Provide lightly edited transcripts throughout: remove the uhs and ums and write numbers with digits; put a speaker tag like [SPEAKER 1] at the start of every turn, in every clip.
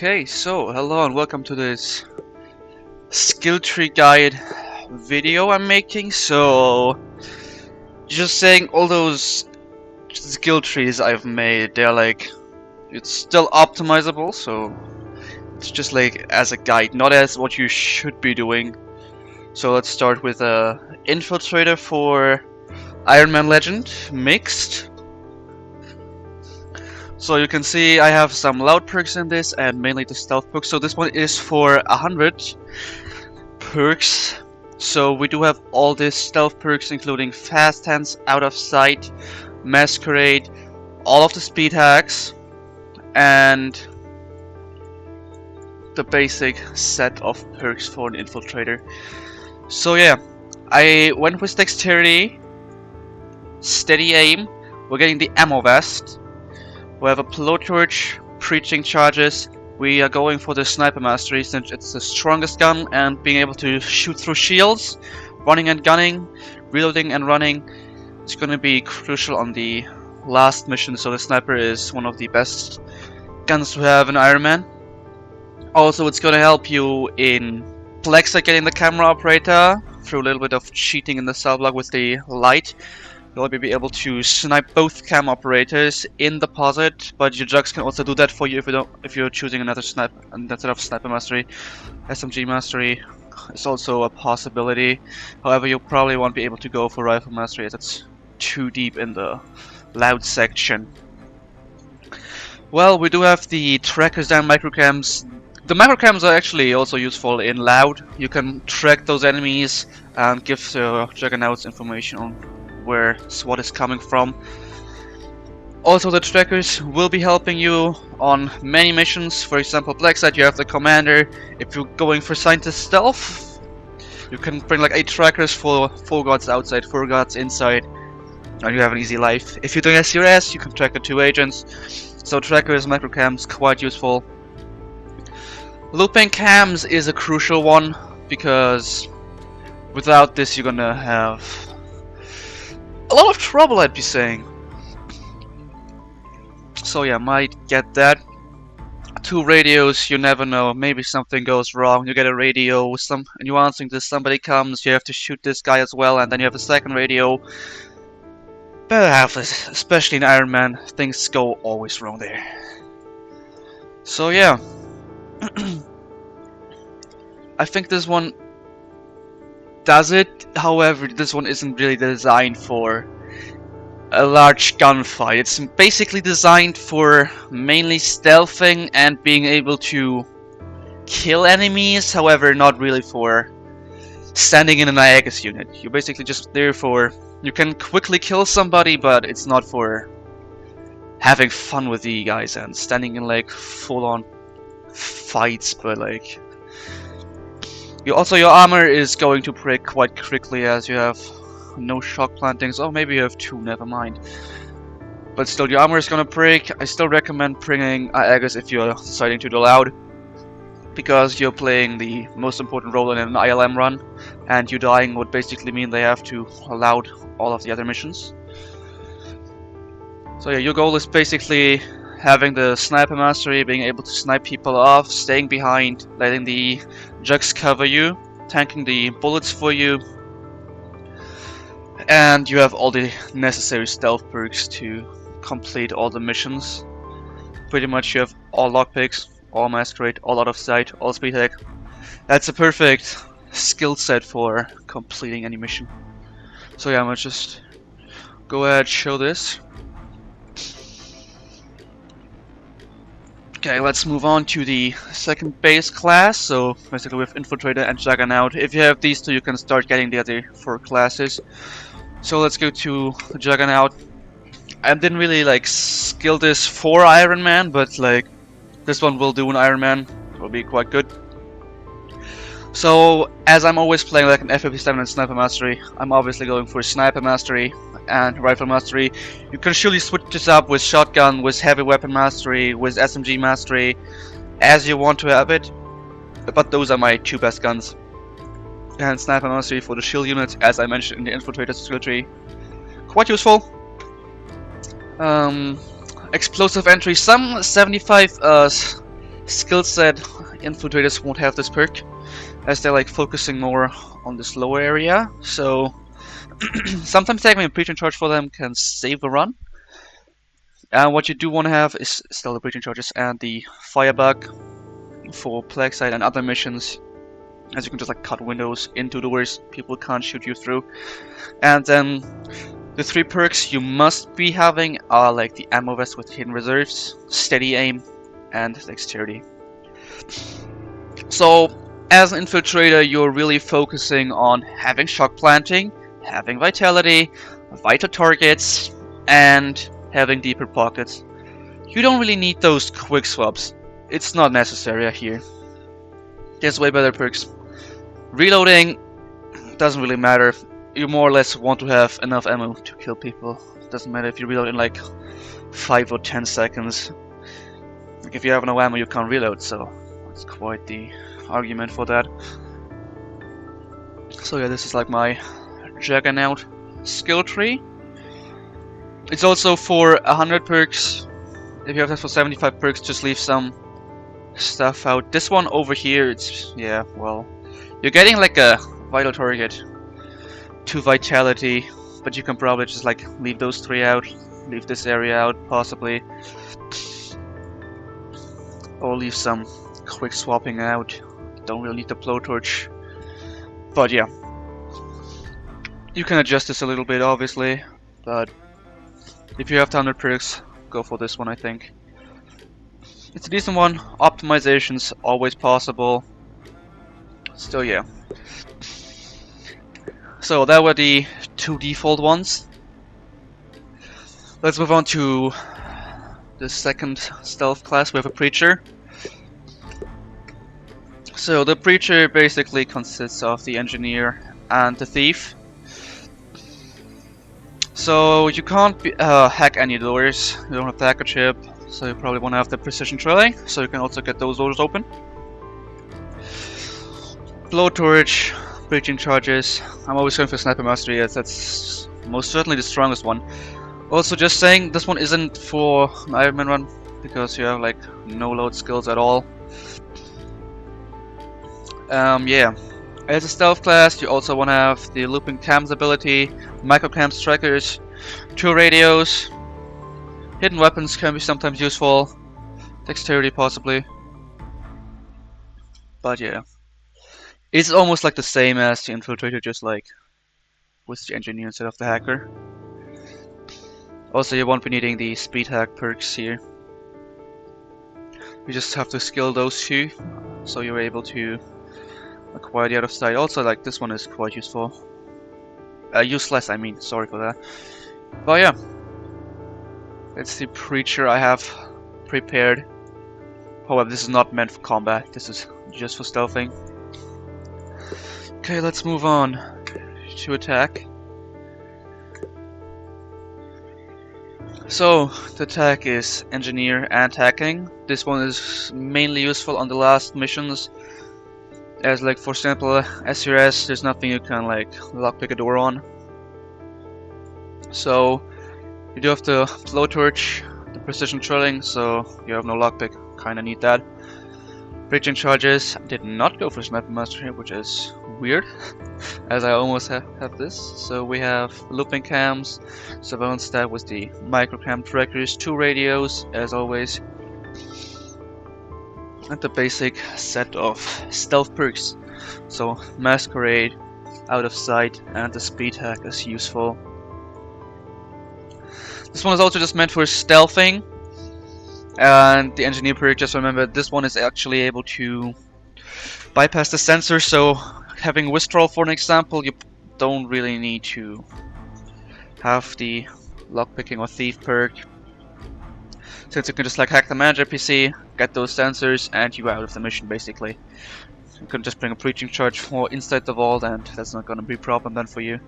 [SPEAKER 1] Okay, so hello and welcome to this skill tree guide video I'm making. So, just saying, all those skill trees I've made, they're like, it's still optimizable, so it's just like as a guide, not as what you should be doing. So let's start with a Infiltrator for Iron Man Legend mixed. So you can see I have some loud perks in this and mainly the stealth perks. So this one is for 100 perks. So we do have all these stealth perks including fast hands, out of sight, masquerade, all of the speed hacks, and the basic set of perks for an infiltrator. So yeah, I went with dexterity, steady aim, we're getting the ammo vest. We have a blowtorch, preaching charges. We are going for the sniper mastery since it's the strongest gun, and being able to shoot through shields, running and gunning, reloading and running. It's going to be crucial on the last mission, so the sniper is one of the best guns to have in Iron Man. Also, it's going to help you in Plexa getting the camera operator through a little bit of cheating in the cell block with the light. You'll be able to snipe both cam operators in the posit, but your jugs can also do that for you if you're choosing another sniper instead of sniper mastery. SMG mastery is also a possibility. However, you probably won't be able to go for rifle mastery as it's too deep in the loud section. Well, we do have the trackers and microcams. The microcams are actually also useful in loud. You can track those enemies and give the juggernauts information on where SWAT is coming from. Also, the trackers will be helping you on many missions. For example, Blackside, you have the commander. If you're going for scientist stealth, you can bring like 8 trackers for 4 guards outside, 4 guards inside, and you have an easy life. If you're doing SRS, you can track the 2 agents. So trackers, microcams, quite useful. Looping cams is a crucial one because without this you're gonna have a lot of trouble, I'd be saying. So yeah, might get that. 2 radios, you never know. Maybe something goes wrong. You get a radio with and you're answering this, somebody comes, you have to shoot this guy as well, and then you have a second radio. Better have this, especially in Iron Man. Things go always wrong there. So yeah. I think this one does it. However, this one isn't really designed for a large gunfight. It's basically designed for mainly stealthing and being able to kill enemies, however not really for standing in an Aegis unit. You're basically just there for... You can quickly kill somebody, but it's not for having fun with the guys and standing in like full-on fights, but like... Also, your armor is going to break quite quickly as you have no shock plantings. Oh, maybe you have 2, never mind. But still, your armor is gonna break. I still recommend bringing Aegis if you're deciding to do loud, because you're playing the most important role in an ILM run, and you dying would basically mean they have to loud all of the other missions. So yeah, your goal is basically having the sniper mastery, being able to snipe people off, staying behind, letting the jugs cover you, tanking the bullets for you, and you have all the necessary stealth perks to complete all the missions. Pretty much you have all lockpicks, all masquerade, all out of sight, all speed hack. That's a perfect skill set for completing any mission. So yeah, I'm gonna just go ahead and show this. Okay, let's move on to the second base class. So basically with Infiltrator and Juggernaut. If you have these 2, you can start getting the other 4 classes. So let's go to Juggernaut. I didn't really like skill this for Iron Man, but like this one will do in Iron Man. It will be quite good. So as I'm always playing like an F57 and Sniper Mastery, I'm obviously going for Sniper Mastery and Rifle Mastery. You can surely switch this up with Shotgun, with Heavy Weapon Mastery, with SMG Mastery, as you want to have it. But those are my 2 best guns. And Sniper Mastery for the shield units, as I mentioned in the Infiltrator skill tree. Quite useful. Explosive entry, some 75 Skill set, Infiltrators won't have this perk, as they're like focusing more on this lower area. So sometimes taking a breaching charge for them can save the run. And what you do want to have is still the breaching charges and the firebug for plague site and other missions, as you can just like cut windows into doors people can't shoot you through. And then the 3 perks you must be having are like the ammo vest with hidden reserves, steady aim, and dexterity. So as an infiltrator, you're really focusing on having shock planting, having vitality, vital targets, and having deeper pockets. You don't really need those quick swaps. It's not necessary here. There's way better perks. Reloading doesn't really matter. You more or less want to have enough ammo to kill people. Doesn't matter if you reload in like 5 or 10 seconds. Like if you have no ammo, you can't reload, so that's quite the argument for that. So yeah, this is like my Juggernaut skill tree. It's also for 100 perks. If you have that for 75 perks, just leave some stuff out. This one over here, it's, yeah, well, you're getting like a vital target, 2 vitality, but you can probably just like leave those 3 out, leave this area out possibly, or leave some quick swapping out. Don't really need the blowtorch, but yeah, you can adjust this a little bit obviously, but if you have 100 perks, go for this one. I think it's a decent one. Optimization's always possible. Still, yeah. So that were the 2 default ones. Let's move on to the second stealth class. We have a Preacher. So the Preacher basically consists of the Engineer and the Thief. So you can't hack any doors. You don't have the hacker chip, so you probably want to have the precision drilling, so you can also get those doors open. Blowtorch, breaching charges. I'm always going for sniper mastery, as that's most certainly the strongest one. Also, just saying, this one isn't for an Iron Man run because you have like no load skills at all. Yeah. As a stealth class, you also want to have the looping cams ability, microcams trackers, 2 radios, hidden weapons can be sometimes useful, dexterity possibly, but yeah. It's almost like the same as the Infiltrator, just like with the Engineer instead of the Hacker. Also, you won't be needing the speed hack perks here. You just have to skill those 2, so you're able to acquire the out of sight. Also, like this one is quite useful. Useless, I mean. Sorry for that. But yeah, it's the Preacher I have prepared. However, this is not meant for combat. This is just for stealthing. Okay, let's move on to attack. So the attack is Engineer and hacking. This one is mainly useful on the last missions. As like for example SRS, there's nothing you can like lockpick a door on. So you do have the blowtorch, the precision drilling, so you have no lockpick, kinda need that. Breaching charges, did not go for sniper mastery, which is weird, as I almost have this. So we have looping cams, surveillance stat with the microcam trackers, 2 radios as always, and the basic set of stealth perks. So Masquerade, out of sight, and the speed hack is useful. This one is also just meant for stealthing, and the Engineer perk, just remember, this one is actually able to bypass the sensor, so having withdrawal for an example, you don't really need to have the lockpicking or thief perk, since you can just like hack the manager PC, get those sensors, and you're out of the mission basically. You can just bring a breaching charge for inside the vault, and that's not gonna be a problem then for you.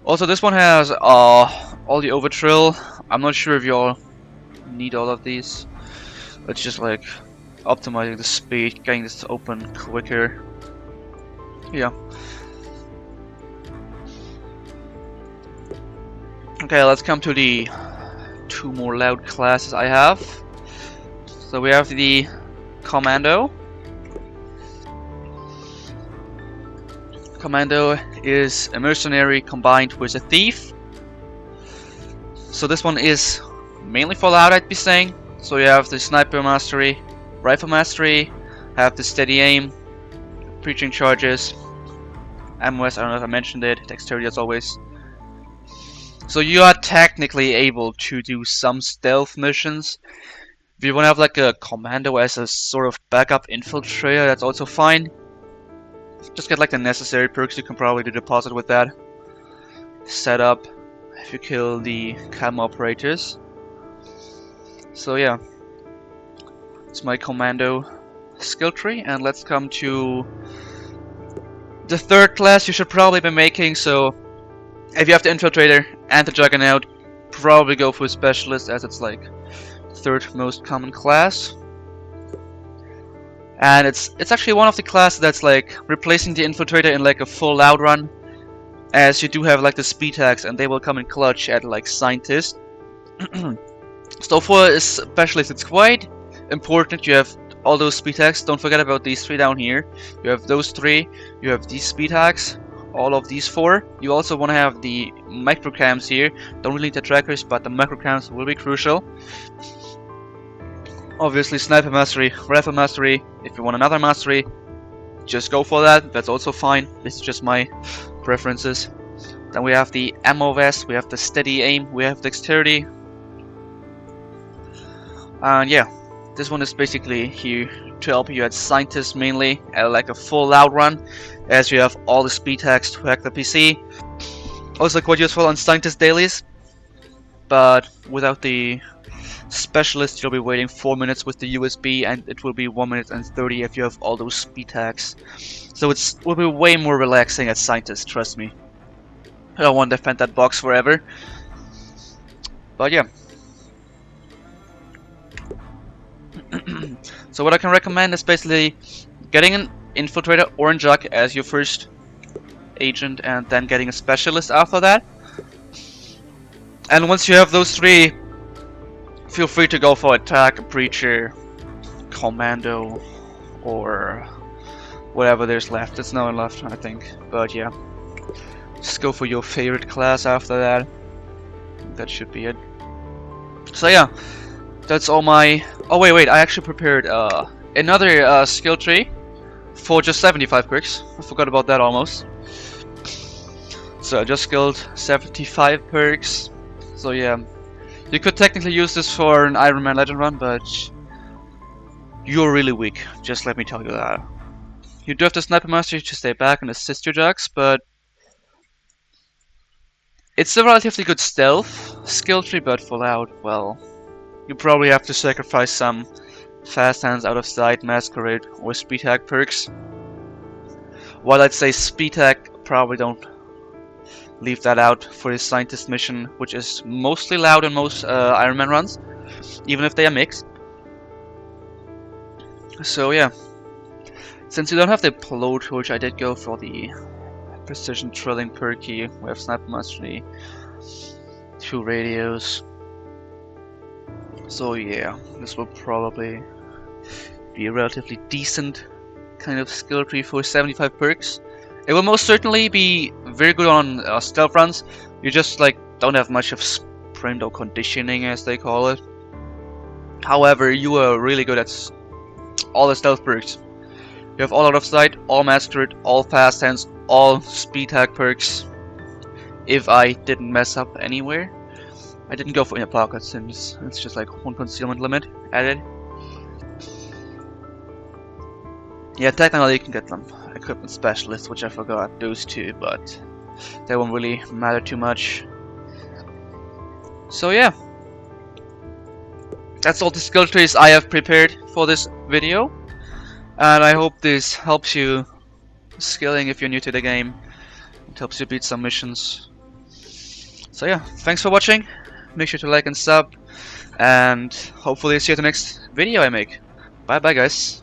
[SPEAKER 1] Also, this one has all the overtrill. I'm not sure if you all need all of these. It's just like optimizing the speed, getting this to open quicker. Yeah. Okay, let's come to the 2 more loud classes I have. So we have the Commando. Commando is a mercenary combined with a thief. So this one is mainly Fallout, I'd be saying. So you have the sniper mastery, rifle mastery, have the steady aim, preaching charges, MOS, I don't know if I mentioned it, dexterity as always. So you are technically able to do some stealth missions. If you want to have like a commando as a sort of backup infiltrator, that's also fine. Just get like the necessary perks, you can probably do deposit with that. Setup, if you kill the camo operators. So yeah, it's my commando skill tree, and let's come to the third class you should probably be making. So if you have the Infiltrator and the Juggernaut, probably go for a Specialist, as it's like third most common class. And it's actually one of the classes that's like replacing the Infiltrator in like a full loud run, as you do have like the speed hacks and they will come in clutch at like Scientist. So for a Specialist it's quite important you have all those speed hacks. Don't forget about these three down here. You have those three, you have these speed hacks, all of these four. You also want to have the microcams here. Don't really need the trackers, but the microcams will be crucial. Obviously sniper mastery, rifle mastery. If you want another mastery, just go for that. That's also fine. This is just my preferences. Then we have the ammo vest, we have the steady aim, we have dexterity. And yeah, this one is basically here to help you at Scientist mainly, at like a full loud run, as you have all the speed hacks to hack the PC. Also quite useful on Scientist dailies, but without the Specialist you'll be waiting 4 minutes with the USB, and it will be 1 minute and 30 if you have all those speed hacks. So it will be way more relaxing at Scientist, trust me. I don't want to defend that box forever. But yeah. So what I can recommend is basically getting an Infiltrator or a Jug as your first agent, and then getting a Specialist after that. And once you have those three, feel free to go for Attack, Preacher, Commando, or whatever there's left. There's no one left, I think. But yeah, just go for your favorite class after that. That should be it. So yeah, that's all my... Oh wait, I actually prepared another skill tree for just 75 perks. I forgot about that almost. So I just skilled 75 perks. So yeah, you could technically use this for an Iron Man Legend run, but you're really weak. Just let me tell you that. You do have the Sniper Mastery to stay back and assist your Jugs, but it's a relatively good stealth skill tree, but Fallout, well, you probably have to sacrifice some Fast Hands, Out of Sight, Masquerade, or Speed Hack perks. While I'd say Speed Hack, probably don't leave that out for his Scientist mission, which is mostly loud in most Iron Man runs, even if they are mixed. So yeah, since you don't have the Blowtorch, I did go for the Precision Drilling perk here. We have Sniper Mastery, 2 radios. So yeah, this will probably be a relatively decent kind of skill tree for 75 perks. It will most certainly be very good on stealth runs. You just like don't have much of sprint or conditioning, as they call it. However, you are really good at all the stealth perks. You have all Out of Sight, all Masquerade, all Fast Hands, all Speed Hack perks. If I didn't mess up anywhere. I didn't go for Inner Pocket since it's just like 1 concealment limit added. Yeah, technically you can get them Equipment Specialists, which I forgot, those two, but they won't really matter too much. So yeah, that's all the skill trees I have prepared for this video, and I hope this helps you skilling if you're new to the game. It helps you beat some missions. So yeah, thanks for watching. Make sure to like and sub, and hopefully see you at the next video I make. Bye bye guys.